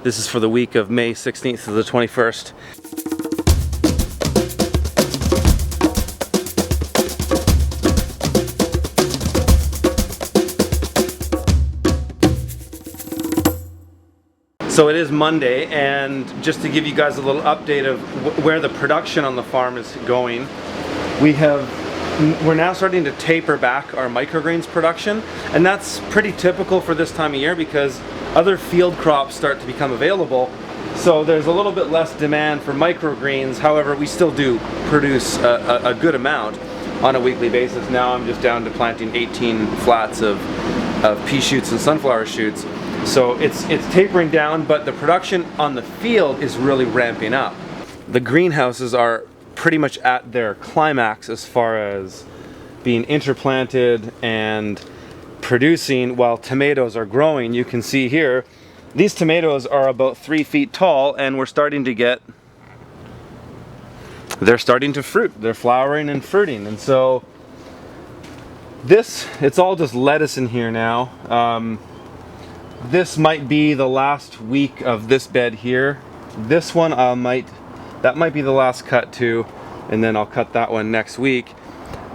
This is for the week of May 16th to the 21st. So it is Monday, and just to give you guys a little update of where the production on the farm is going, we're now starting to taper back our microgreens production, and that's pretty typical for this time of year because other field crops start to become available. So there's a little bit less demand for microgreens. However, we still do produce a good amount on a weekly basis. Now I'm just down to planting 18 flats of pea shoots and sunflower shoots. So it's tapering down, but the production on the field is really ramping up. The greenhouses are pretty much at their climax as far as being interplanted and producing while tomatoes are growing. You can see here, these tomatoes are about 3 feet tall, and they're starting to fruit. They're flowering and fruiting, and so it's all just lettuce in here now. This might be the last week of this bed here. This one that might be the last cut too, and then I'll cut that one next week.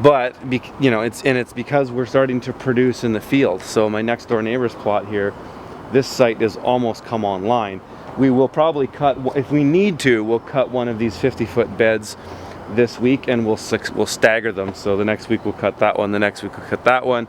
But you know, it's because we're starting to produce in the field. So my next door neighbor's plot here, this site is almost come online. We will probably cut, if we need to, we'll cut one of these 50-foot beds this week, and we'll stagger them. So the next week we'll cut that one, the next week we'll cut that one,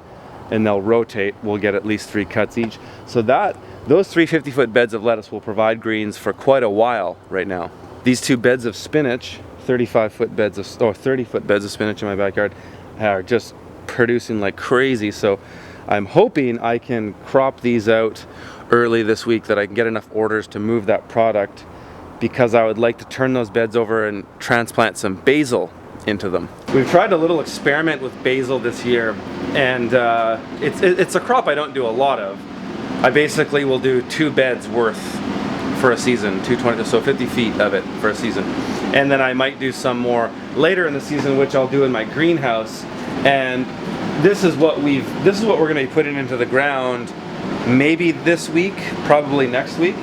and they'll rotate. We'll get at least 3 cuts each. So those 3 50-foot beds of lettuce will provide greens for quite a while right now. These 2 beds of spinach, 30-foot beds of spinach in my backyard, are just producing like crazy. So I'm hoping I can crop these out early this week, that I can get enough orders to move that product, because I would like to turn those beds over and transplant some basil into them. We've tried a little experiment with basil this year, and it's a crop I don't do a lot of. I basically will do 2 beds worth for a season, 220, so 50 feet of it for a season, and then I might do some more later in the season, which I'll do in my greenhouse. And this is what we're going to be putting into the ground maybe this week, probably next week.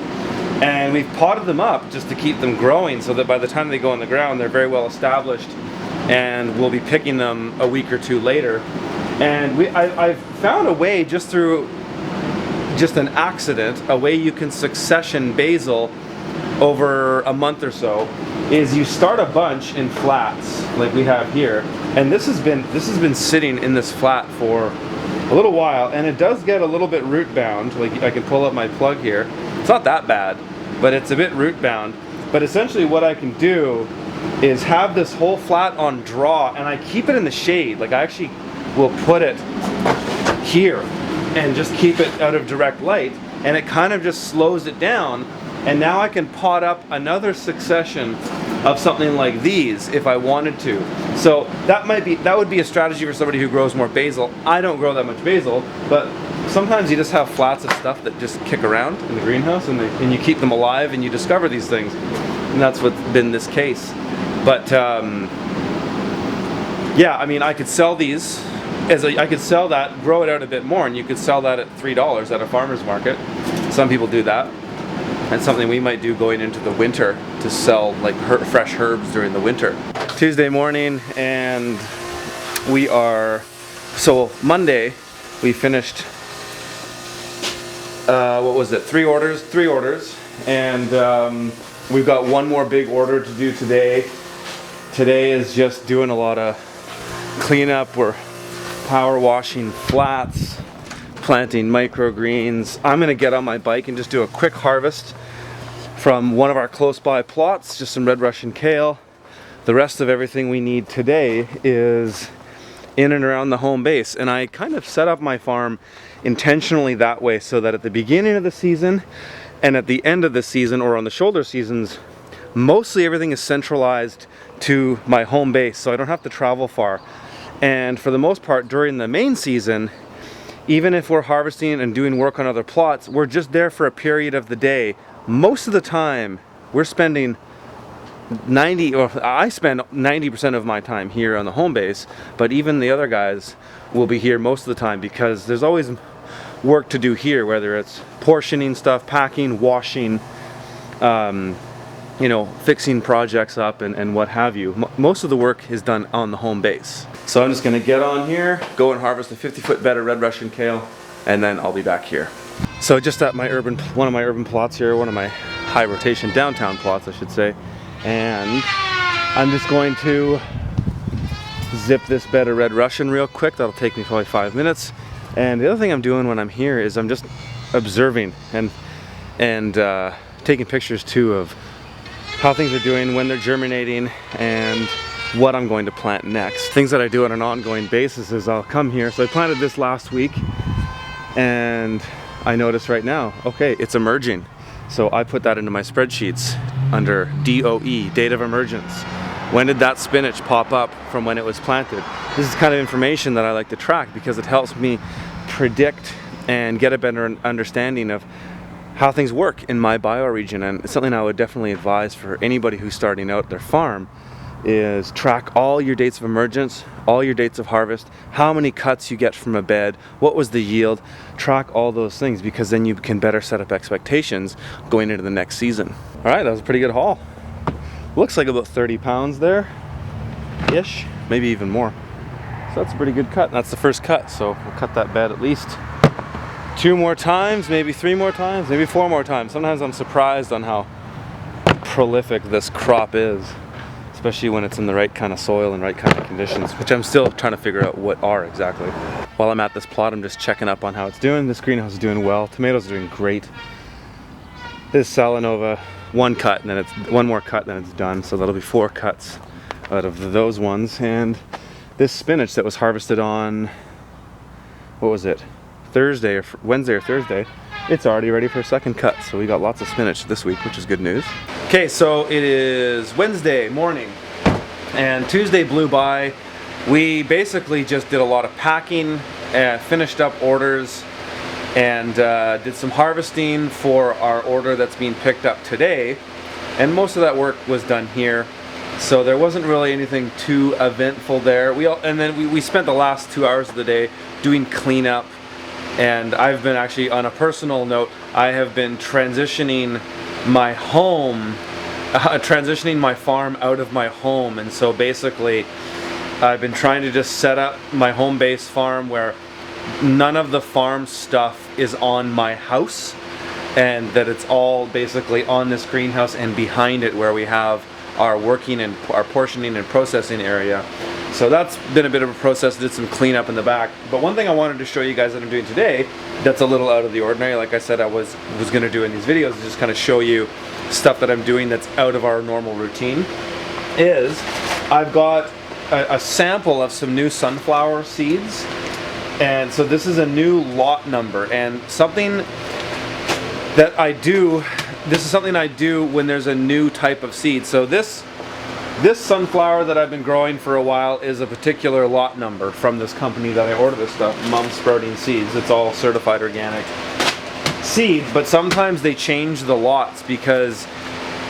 And we've potted them up just to keep them growing, so that by the time they go in the ground, they're very well established, and we'll be picking them a week or 2 later. And I've found a way, just through an accident, a way you can succession basil over a month or so, is you start a bunch in flats like we have here, and this has been sitting in this flat for a little while, and it does get a little bit root bound. Like, I can pull up my plug here. It's not that bad, but it's a bit root bound. But essentially what I can do is have this whole flat on draw, and I keep it in the shade. Like, I actually will put it here and just keep it out of direct light, and it kind of just slows it down. And now I can pot up another succession of something like these if I wanted to. So that would be a strategy for somebody who grows more basil. I don't grow that much basil, but sometimes you just have flats of stuff that just kick around in the greenhouse, and you keep them alive, and you discover these things. And that's what's been this case. But yeah, I mean, I could sell these I could sell that, grow it out a bit more, and you could sell that at $3 at a farmer's market. Some people do that. That's something we might do going into the winter, to sell like fresh herbs during the winter. Tuesday morning, and Monday we finished, what was it, 3 orders, and we've got 1 more big order to do today. Today is just doing a lot of cleanup. We're power washing flats, planting microgreens. I'm gonna get on my bike and just do a quick harvest from one of our close by plots, just some red Russian kale. The rest of everything we need today is in and around the home base, and I kind of set up my farm intentionally that way, so that at the beginning of the season and at the end of the season, or on the shoulder seasons, mostly everything is centralized to my home base, so I don't have to travel far. And for the most part, during the main season, even if we're harvesting and doing work on other plots, we're just there for a period of the day. Most of the time, we're spending I spend 90% of my time here on the home base, but even the other guys will be here most of the time, because there's always work to do here, whether it's portioning stuff, packing, washing, you know, fixing projects up and what have you. Most of the work is done on the home base. So I'm just gonna get on here, go and harvest a 50-foot bed of red Russian kale, and then I'll be back here. So just at my one of my urban plots here, one of my high rotation downtown plots, I should say, and I'm just going to zip this bed of red Russian real quick. That'll take me probably 5 minutes. And the other thing I'm doing when I'm here is I'm just observing and taking pictures too of how things are doing, when they're germinating, and what I'm going to plant next. Things that I do on an ongoing basis is I'll come here. So I planted this last week, and I notice right now, okay, it's emerging. So I put that into my spreadsheets under DOE, date of emergence. When did that spinach pop up from when it was planted? This is kind of information that I like to track because it helps me predict and get a better understanding of how things work in my bioregion. And it's something I would definitely advise for anybody who's starting out their farm, is track all your dates of emergence, all your dates of harvest, how many cuts you get from a bed, what was the yield. Track all those things, because then you can better set up expectations going into the next season. All right, that was a pretty good haul. Looks like about 30 pounds there ish, maybe even more. So that's a pretty good cut. And that's the first cut, so we'll cut that bed at least 2 more times, maybe 3 more times, maybe 4 more times. Sometimes I'm surprised on how prolific this crop is, especially when it's in the right kind of soil and right kind of conditions, which I'm still trying to figure out what are exactly. While I'm at this plot, I'm just checking up on how it's doing. This greenhouse is doing well. Tomatoes are doing great. This is Salanova, 1 cut, and then it's 1 more cut, then it's done. So that'll be 4 cuts out of those ones. And this spinach that was harvested on, what was it, Thursday or Wednesday or Thursday, it's already ready for a second cut. So we got lots of spinach this week, which is good news. Okay, so it is Wednesday morning and Tuesday blew by. We basically just did a lot of packing, finished up orders, and did some harvesting for our order that's being picked up today. And most of that work was done here. So there wasn't really anything too eventful there. And then we spent the last 2 hours of the day doing cleanup. And I've been actually, on a personal note, I have been transitioning my home, transitioning my farm out of my home. And so basically, I've been trying to just set up my home-based farm where none of the farm stuff is on my house, and that it's all basically on this greenhouse and behind it where we have our working and our portioning and processing area. So that's been a bit of a process. Did some cleanup in the back. But one thing I wanted to show you guys that I'm doing today that's a little out of the ordinary, like I said I was going to do in these videos, is just kind of show you stuff that I'm doing that's out of our normal routine, is I've got a sample of some new sunflower seeds. And so this is a new lot number, and something that I do, this is something I do when there's a new type of seed. So this sunflower that I've been growing for a while is a particular lot number from this company that I order this stuff, Mum Sprouting Seeds. It's all certified organic seeds, but sometimes they change the lots because,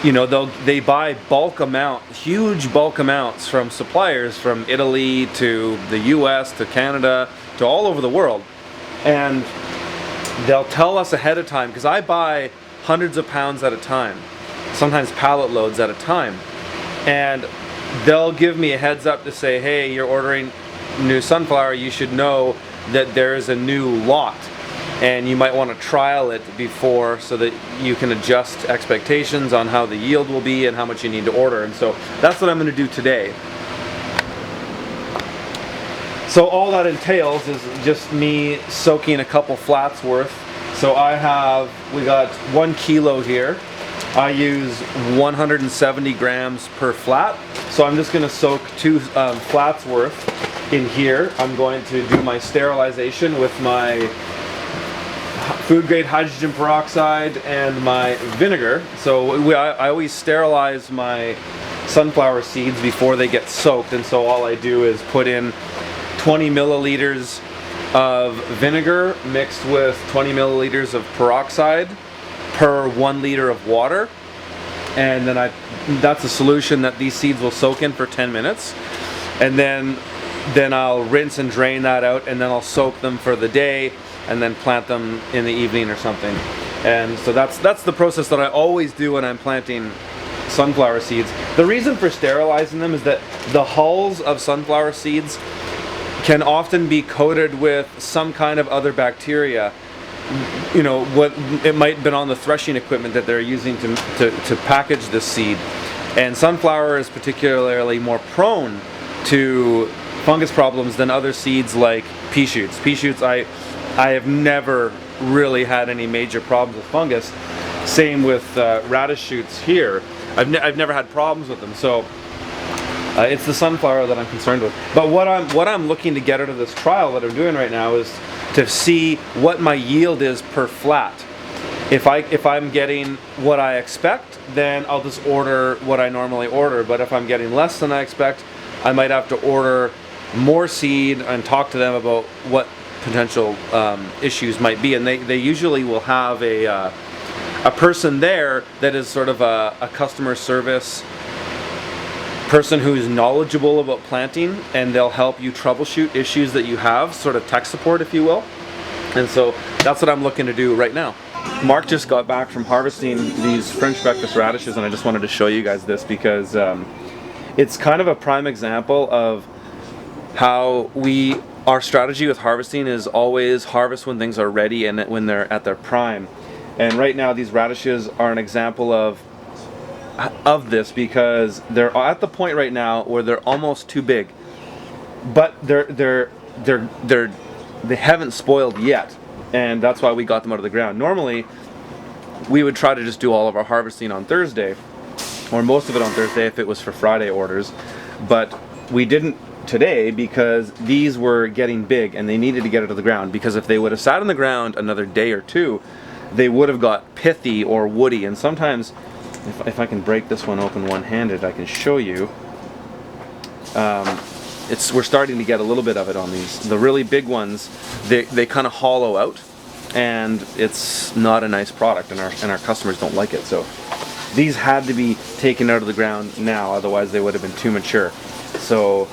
you know, they buy bulk amount, huge bulk amounts from suppliers from Italy to the US to Canada to all over the world, and they'll tell us ahead of time, because I buy hundreds of pounds at a time, sometimes pallet loads at a time, and they'll give me a heads up to say, hey, you're ordering new sunflower, you should know that there is a new lot, and you might want to trial it before so that you can adjust expectations on how the yield will be and how much you need to order. And so that's what I'm going to do today. So all that entails is just me soaking a couple flats worth. So we got 1 kilo here. I use 170 grams per flat. So I'm just going to soak 2 flats worth in here. I'm going to do my sterilization with my food grade hydrogen peroxide and my vinegar. So I always sterilize my sunflower seeds before they get soaked, and so all I do is put in 20 milliliters of vinegar mixed with 20 milliliters of peroxide per 1 liter of water, and then that's a solution that these seeds will soak in for 10 minutes, and then I'll rinse and drain that out, and then I'll soak them for the day and then plant them in the evening or something. And so that's the process that I always do when I'm planting sunflower seeds. The reason for sterilizing them is that the hulls of sunflower seeds can often be coated with some kind of other bacteria. You know, what it might have been on the threshing equipment that they're using to package this seed. And sunflower is particularly more prone to fungus problems than other seeds like pea shoots. Pea shoots, I have never really had any major problems with fungus. Same with radish shoots here. I've never had problems with them. So it's the sunflower that I'm concerned with. But what I'm looking to get out of this trial that I'm doing right now is to see what my yield is per flat. If I'm getting what I expect, then I'll just order what I normally order. But if I'm getting less than I expect, I might have to order more seed and talk to them about what potential issues might be. And they usually will have a person there that is sort of a customer service person who is knowledgeable about planting, and they'll help you troubleshoot issues that you have, sort of tech support, if you will. And so that's what I'm looking to do right now. Mark just got back from harvesting these French breakfast radishes, and I just wanted to show you guys this because it's kind of a prime example of how our strategy with harvesting is always harvest when things are ready and when they're at their prime. And right now these radishes are an example of this because they're at the point right now where they're almost too big, but they haven't spoiled yet, and that's why we got them out of the ground. Normally we would try to just do all of our harvesting on Thursday, or most of it on Thursday if it was for Friday orders, but we didn't today because these were getting big and they needed to get out of the ground, because if they would have sat on the ground another day or two, they would have got pithy or woody. And sometimes if I can break this one open one-handed, I can show you. We're starting to get a little bit of it on these. The really big ones, they kind of hollow out, and it's not a nice product, and our customers don't like it. So these had to be taken out of the ground now, otherwise they would have been too mature. So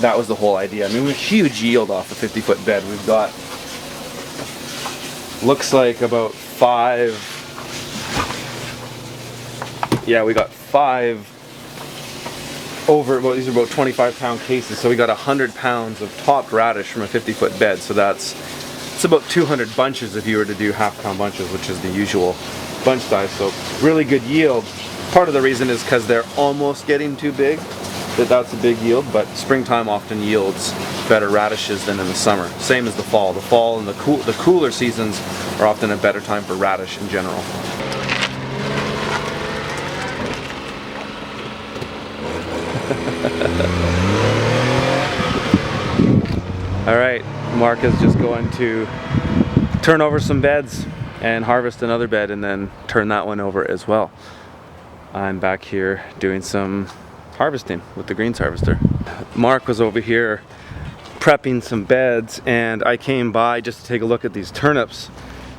that was the whole idea. I mean, we have a huge yield off a 50-foot bed. We've got, looks like about we got 5 over, well, these are about 25-pound cases, so we got 100 pounds of topped radish from a 50-foot bed. So it's about 200 bunches if you were to do half-pound bunches, which is the usual bunch size. So really good yield. Part of the reason is because they're almost getting too big, that's a big yield, but springtime often yields better radishes than in the summer. Same as the fall. The fall and the cooler seasons are often a better time for radish in general. Alright, Mark is just going to turn over some beds and harvest another bed and then turn that one over as well. I'm back here doing some harvesting with the greens harvester. Mark was over here prepping some beds, and I came by just to take a look at these turnips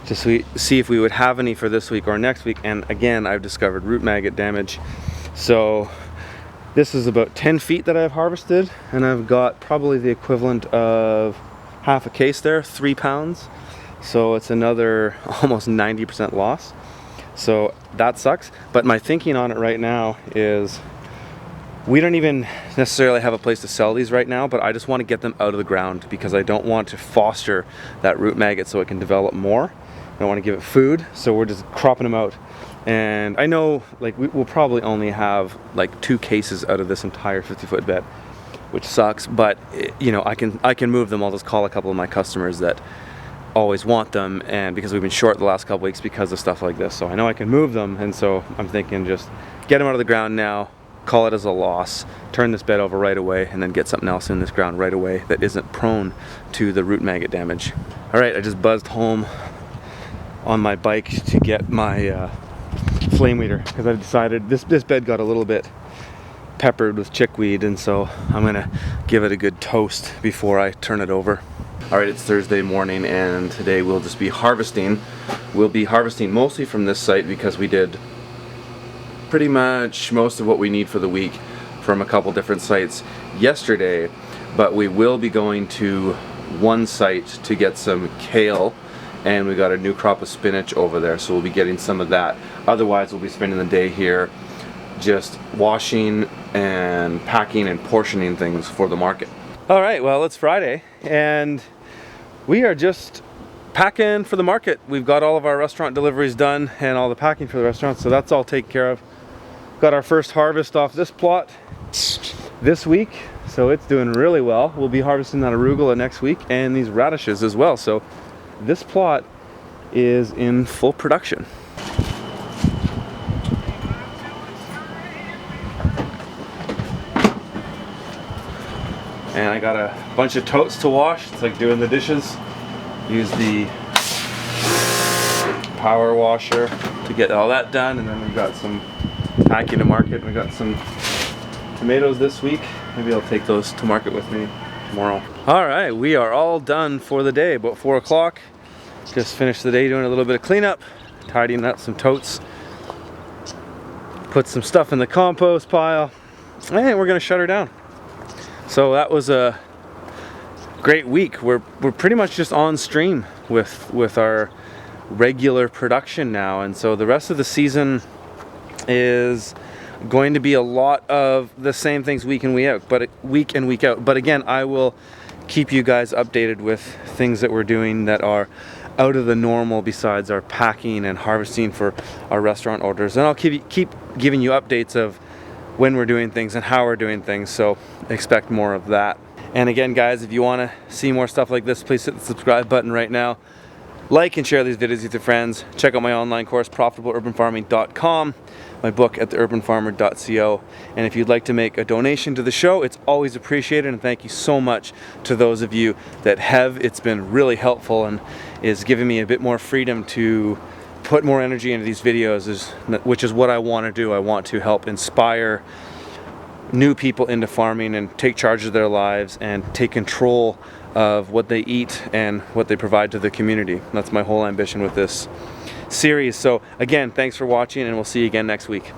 just to see if we would have any for this week or next week. And again, I've discovered root maggot damage. So this is about 10 feet that I've harvested, and I've got probably the equivalent of half a case there, 3 pounds. So it's another almost 90% loss. So that sucks. But my thinking on it right now is we don't even necessarily have a place to sell these right now, but I just want to get them out of the ground because I don't want to foster that root maggot so it can develop more. I don't want to give it food, so we're just cropping them out. And I know, like, we'll probably only have like 2 cases out of this entire 50-foot bed, which sucks, but you know, I can move them. I'll just call a couple of my customers that always want them, and because we've been short the last couple weeks because of stuff like this, so I know I can move them. And so I'm thinking just get them out of the ground now, call it as a loss, turn this bed over right away, and then get something else in this ground right away that isn't prone to the root maggot damage. Alright, I just buzzed home on my bike to get my flame weeder because I've decided this bed got a little bit peppered with chickweed, and so I'm gonna give it a good toast before I turn it over. Alright, it's Thursday morning, and today we'll just be harvesting. We'll be harvesting mostly from this site because we did pretty much most of what we need for the week from a couple different sites yesterday, but we will be going to one site to get some kale and we got a new crop of spinach over there, so we'll be getting some of that. Otherwise, we'll be spending the day here just washing and packing and portioning things for the market. All right, well, it's Friday and we are just packing for the market. We've got all of our restaurant deliveries done and all the packing for the restaurant, so that's all taken care of. Got our first harvest off this plot this week, so it's doing really well. We'll be harvesting that arugula next week and these radishes as well. So this plot is in full production. And I got a bunch of totes to wash. It's like doing the dishes. Use the power washer to get all that done, and then we've got some packing to market. We got some tomatoes this week. Maybe I'll take those to market with me tomorrow. All right, we are all done for the day. About 4 o'clock. Just finished the day doing a little bit of cleanup, tidying up some totes, put some stuff in the compost pile, and we're gonna shut her down. So that was a great week. We're pretty much just on stream with our regular production now, and so the rest of the season is going to be a lot of the same things week in week out. But again, I will keep you guys updated with things that we're doing that are out of the normal besides our packing and harvesting for our restaurant orders, and I'll keep giving you updates of when we're doing things and how we're doing things, so expect more of that. And again, guys, if you want to see more stuff like this, please hit the subscribe button right now. Like and share these videos with your friends. Check out my online course, profitableurbanfarming.com, my book at theurbanfarmer.co. And if you'd like to make a donation to the show, it's always appreciated, and thank you so much to those of you that have. It's been really helpful and is giving me a bit more freedom to put more energy into these videos, which is what I want to do. I want to help inspire new people into farming and take charge of their lives and take control of what they eat and what they provide to the community. That's my whole ambition with this series. So again, thanks for watching, and we'll see you again next week.